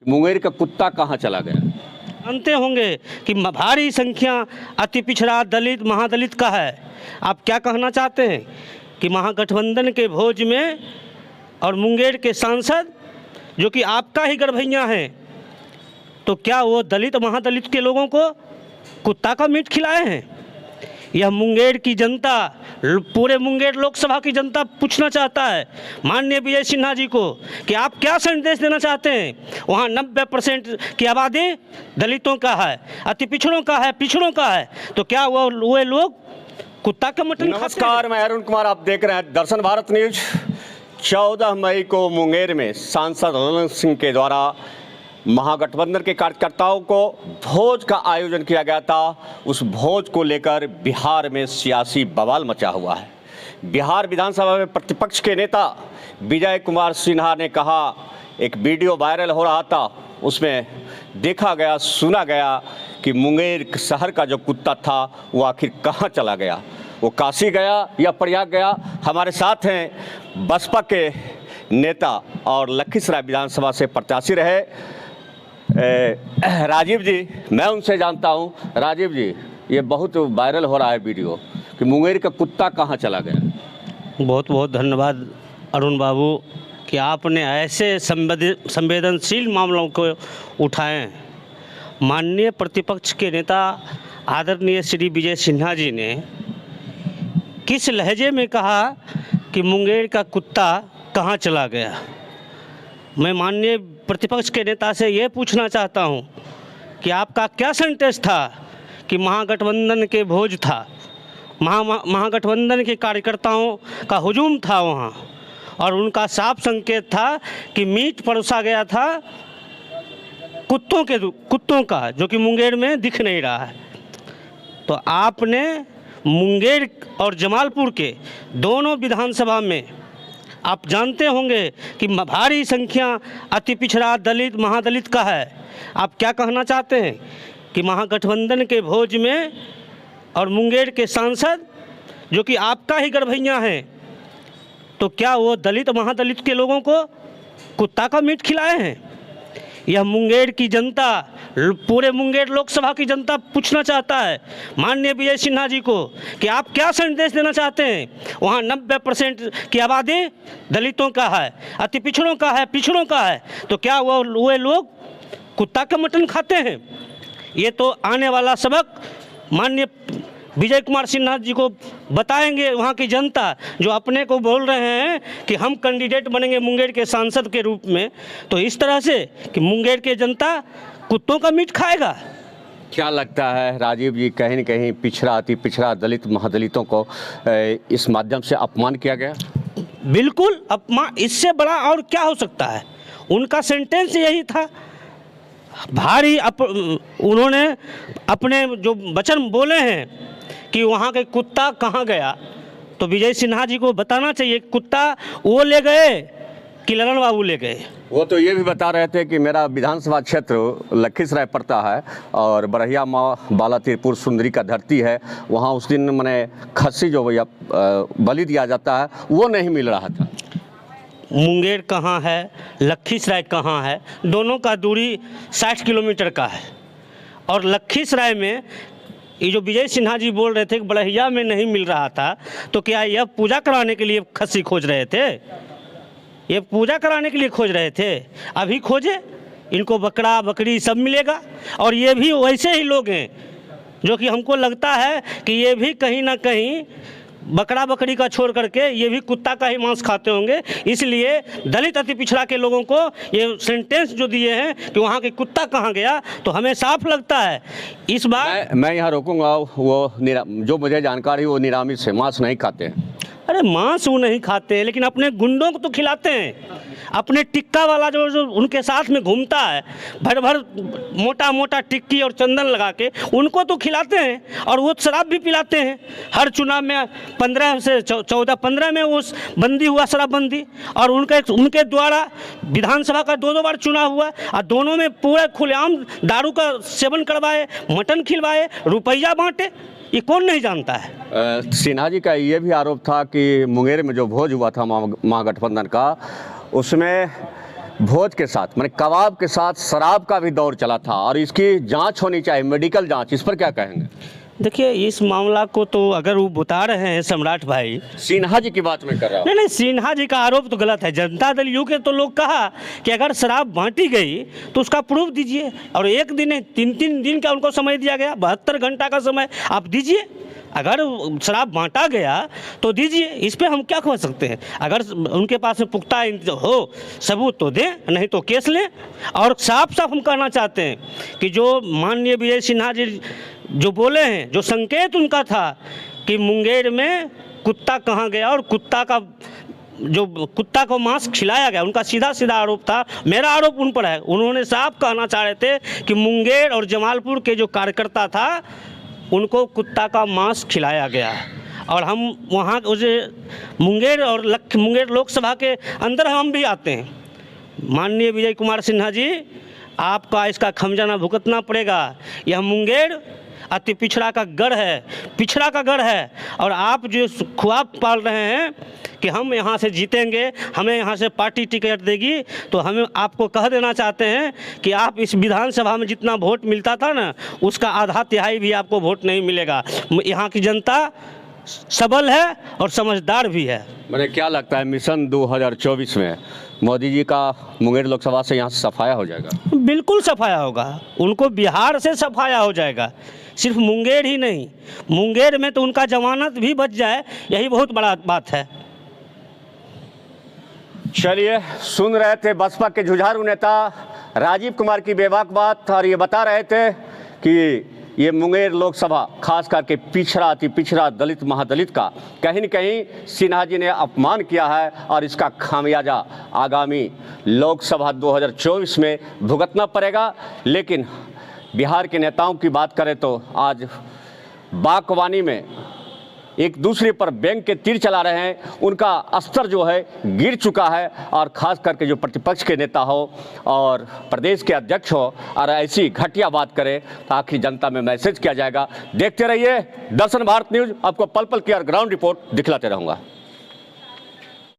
मुंगेर का कुत्ता कहाँ चला गया? जानते होंगे कि भारी संख्या अति पिछड़ा दलित महादलित का है। आप क्या कहना चाहते हैं कि महागठबंधन के भोज में और मुंगेर के सांसद जो कि आपका ही गढ़भैया हैं, तो क्या वो दलित महादलित के लोगों को कुत्ता का मीट खिलाए हैं? यह मुंगेर की जनता, पूरे मुंगेर लोकसभा की जनता पूछना चाहता है माननीय विजय सिन्हा जी को कि आप क्या संदेश देना चाहते हैं। वहाँ 90% की आबादी दलितों का है, अति पिछड़ों का है, पिछड़ों का है, तो क्या वो लोग कुत्ता का मटन? नमस्कार, मैं अरुण कुमार, आप देख रहे हैं दर्शन भारत न्यूज। 14 मई को मुंगेर में सांसद ललन सिंह के द्वारा महागठबंधन के कार्यकर्ताओं को भोज का आयोजन किया गया था। उस भोज को लेकर बिहार में सियासी बवाल मचा हुआ है। बिहार विधानसभा में प्रतिपक्ष के नेता विजय कुमार सिन्हा ने कहा, एक वीडियो वायरल हो रहा था, उसमें देखा गया, सुना गया कि मुंगेर शहर का जो कुत्ता था वो आखिर कहाँ चला गया, वो काशी गया या प्रयाग गया। हमारे साथ हैं बसपा के नेता और लखीसराय विधानसभा से प्रत्याशी रहे राजीव जी। मैं उनसे जानता हूं। राजीव जी, ये बहुत वायरल हो रहा है वीडियो कि मुंगेर का कुत्ता कहाँ चला गया। बहुत बहुत धन्यवाद अरुण बाबू कि आपने ऐसे संवेदनशील मामलों को उठाएं। माननीय प्रतिपक्ष के नेता आदरणीय श्री विजय सिन्हा जी ने किस लहजे में कहा कि मुंगेर का कुत्ता कहाँ चला गया। मैं माननीय प्रतिपक्ष के नेता से ये पूछना चाहता हूँ कि आपका क्या संदेश था कि महागठबंधन के भोज था, महागठबंधन के कार्यकर्ताओं का हुजूम था वहाँ, और उनका साफ संकेत था कि मीट परोसा गया था कुत्तों का, जो कि मुंगेर में दिख नहीं रहा है। तो आपने मुंगेर और जमालपुर के दोनों विधानसभा में आप जानते होंगे कि भारी संख्या अति पिछड़ा दलित महादलित का है। आप क्या कहना चाहते हैं कि महागठबंधन के भोज में और मुंगेर के सांसद जो कि आपका ही गढ़भैया हैं, तो क्या वो दलित महादलित के लोगों को कुत्ता का मीट खिलाए हैं? यह मुंगेर की जनता, पूरे मुंगेर लोकसभा की जनता पूछना चाहता है माननीय विजय सिन्हा जी को कि आप क्या संदेश देना चाहते हैं। वहाँ 90% की आबादी दलितों का है, अति पिछड़ों का है, पिछड़ों का है, तो क्या वो लोग कुत्ता का मटन खाते हैं? ये तो आने वाला सबक माननीय विजय कुमार सिन्हा जी को बताएंगे वहाँ की जनता, जो अपने को बोल रहे हैं कि हम कैंडिडेट बनेंगे मुंगेर के सांसद के रूप में। तो इस तरह से कि मुंगेर के जनता कुत्तों का मीट खाएगा। क्या लगता है राजीव जी, कहीं न कहीं पिछड़ा अति पिछड़ा दलित महादलितों को इस माध्यम से अपमान किया गया? बिल्कुल अपमान, इससे बड़ा और क्या हो सकता है। उनका सेंटेंस यही था, भारी उन्होंने अपने जो वचन बोले हैं कि वहाँ के कुत्ता कहाँ गया, तो विजय सिन्हा जी को बताना चाहिए कुत्ता वो ले गए कि ललन बाबू ले गए। वो तो ये भी बता रहे थे कि मेरा विधानसभा क्षेत्र लखीसराय पड़ता है और बरहिया माँ बाला त्रिपुर सुंदरी का धरती है। वहाँ उस दिन मैंने खस्सी जो बलि दिया जाता है वो नहीं मिल रहा था। मुंगेर कहाँ है, लखीसराय कहाँ है, दोनों का दूरी 60 किलोमीटर का है। और लखीसराय में ये जो विजय सिन्हा जी बोल रहे थे कि बड़हिया में नहीं मिल रहा था, तो क्या यह पूजा कराने के लिए खस्सी खोज रहे थे? ये पूजा कराने के लिए खोज रहे थे? अभी खोजे, इनको बकरा बकरी सब मिलेगा। और ये भी वैसे ही लोग हैं जो कि हमको लगता है कि ये भी कहीं ना कहीं बकरा बकरी का छोड़ करके ये भी कुत्ता का ही मांस खाते होंगे। इसलिए दलित अति पिछड़ा के लोगों को ये सेंटेंस जो दिए हैं कि वहाँ के कुत्ता कहाँ गया, तो हमें साफ लगता है इस बार। मैं यहाँ रोकूंगा, वो जो मुझे जानकारी वो निरामिष से मांस नहीं खाते हैं। अरे मांस वो नहीं खाते, लेकिन अपने गुंडों को तो खिलाते हैं। अपने टिक्का वाला जो उनके साथ में घूमता है, भर भर मोटा मोटा टिक्की और चंदन लगा के, उनको तो खिलाते हैं और वो शराब भी पिलाते हैं। हर चुनाव में 15 से 14-15 में वो बंदी हुआ, शराबबंदी, और उनके द्वारा विधानसभा का 2 बार चुनाव हुआ और दोनों में पूरा खुलेआम दारू का सेवन करवाए, मटन खिलवाए, रुपया बांटे। ये कौन नहीं जानता है। सिन्हा जी का ये भी आरोप था कि मुंगेर में जो भोज हुआ था महागठबंधन का, उसमें भोज के साथ माने कबाब के साथ शराब का भी दौर चला था और इसकी जांच होनी चाहिए, मेडिकल जांच, इस पर क्या कहेंगे? देखिए, इस मामला को तो अगर वो बता रहे हैं सम्राट भाई, सिन्हा जी की बात मैं कर रहा हूँ। नहीं, सिन्हा जी का आरोप तो गलत है। जनता दल यू के तो लोग कहा कि अगर शराब बांटी गई तो उसका प्रूफ दीजिए, और एक दिन 3-3 दिन का उनको समय दिया गया, 72 घंटा का समय आप दीजिए। अगर शराब बांटा गया तो दीजिए, इस पे हम क्या कह सकते हैं। अगर उनके पास में पुख्ता हो सबूत तो दें, नहीं तो केस लें। और साफ साफ हम कहना चाहते हैं कि जो माननीय विजय सिन्हा जी जो बोले हैं, जो संकेत उनका था कि मुंगेर में कुत्ता कहाँ गया और कुत्ता को मांस खिलाया गया, उनका सीधा सीधा आरोप था। मेरा आरोप उन पर है, उन्होंने साफ कहना चाह रहे थे कि मुंगेर और जमालपुर के जो कार्यकर्ता था उनको कुत्ता का मांस खिलाया गया। और हम वहाँ उसे मुंगेर लोकसभा के अंदर हम भी आते हैं। माननीय विजय कुमार सिन्हा जी, आपका इसका खमियाजा भुगतना पड़ेगा। यह मुंगेर अति पिछड़ा का गढ़ है, और आप जो ख्वाब पाल रहे हैं कि हम यहाँ से जीतेंगे, हमें यहाँ से पार्टी टिकट देगी, तो हमें आपको कह देना चाहते हैं कि आप इस विधानसभा में जितना वोट मिलता था ना, उसका आधा तिहाई भी आपको वोट नहीं मिलेगा। यहाँ की जनता सबल है और समझदार भी है। मैंने क्या लगता है मिशन 2024 में मोदी जी का मुंगेर लोकसभा से यहाँ से सफाया हो जाएगा? बिल्कुल सफाया होगा, उनको बिहार से सफाया हो जाएगा। सिर्फ मुंगेर ही नहीं, मुंगेर में तो उनका जमानत भी बच जाए, यही बहुत बड़ा बात है। चलिए, सुन रहे थे बसपा के जुझारू नेता राजीव कुमार की बेबाक बात, और ये बता रहे थे कि ये मुंगेर लोकसभा खास करके अति पिछड़ा दलित महादलित का कहीं न कहीं सिन्हा जी ने अपमान किया है, और इसका खामियाजा आगामी लोकसभा 2024 में भुगतना पड़ेगा। लेकिन बिहार के नेताओं की बात करें तो आज बागवानी में एक दूसरे पर व्यंग के तीर चला रहे हैं, उनका स्तर जो है गिर चुका है। और ख़ास करके जो प्रतिपक्ष के नेता हो और प्रदेश के अध्यक्ष हो और ऐसी घटिया बात करें तो आखिर जनता में मैसेज किया जाएगा। देखते रहिए दर्शन भारत न्यूज़, आपको पल पल की और ग्राउंड रिपोर्ट दिखलाते रहूँगा।